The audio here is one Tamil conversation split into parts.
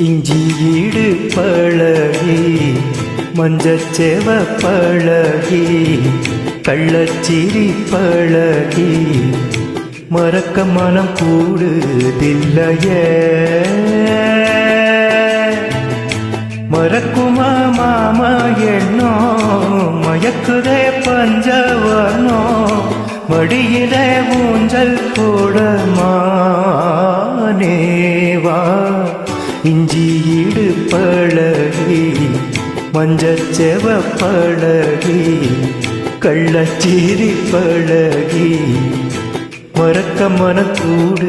இஞ்சி ஈடு பழகி மஞ்சச்செவ பழகி கள்ளச்சிரி பழகி மறக்க மனம் கூடுதில்லையே மறக்குமா மாமா எண்ணோ மயக்குதே பஞ்சவனோ மடியிலே ஊஞ்சல் போடமானேவா இஞ்சி ஈடு பழகி மஞ்சச்செவ பழகி கள்ளச்சீரி பழகி மறக்க மனக்கூடுதில்லையே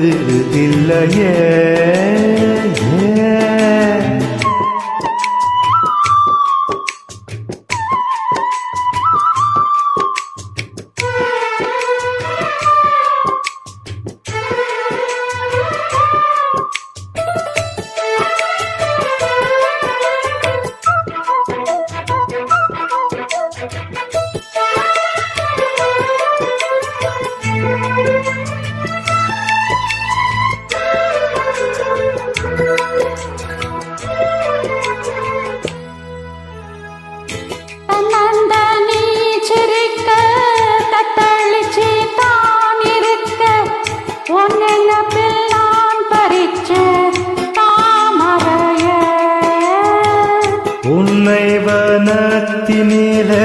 உன்னை வனத்தினிலே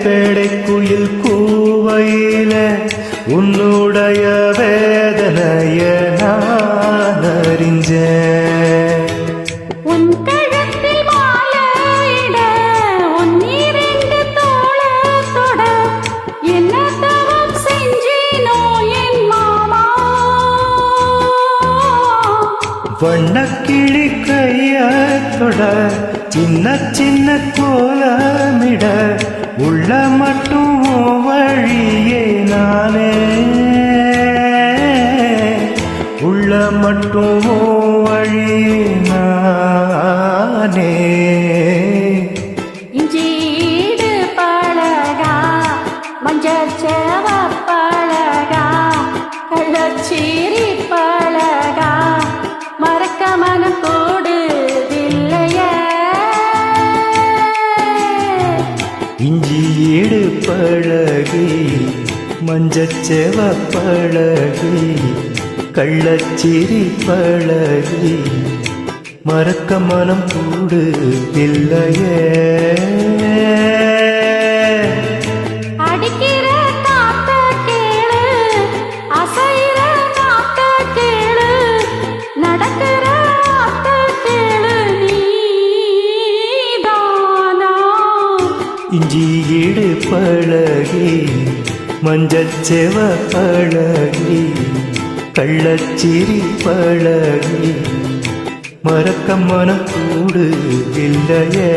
பேடைக்குயில் கூவையில உன்னுடைய வேதனைய நான் அறிஞ்சேன் உன் கழுத்தில் மாலையிட உன் இரண்டு தோளத்தொட என்ன தவம் செஞ்சேனோ என் மாமா வண்ணக்கிளி கையத்தொட சின்ன சின்ன கோலமிட உள்ள மட்டும் வழியே நானே உள்ள மட்டும் வழியே நானே இஞ்சீடு பழகா மஞ்சச்செவ பழகா கள்ளச்சீரி பழகா மறக்க மனம் கூடுதில்லையே இஞ்சி ஈடு பழகி மஞ்சச்செவ பழகி கள்ளச்சிரி பழகி மறக்க மனம் கூடுதில்லையே அடிக்கிற காத்த கேளு அசைற காத்த கேளு நடக்கிற ஆத்த கேளு நீதானா இஞ்சி ஈடு பழகி மஞ்சச்செவ பழகி கள்ளச்சிரி பழகி மறக்க மனம் கூடுதில்லையே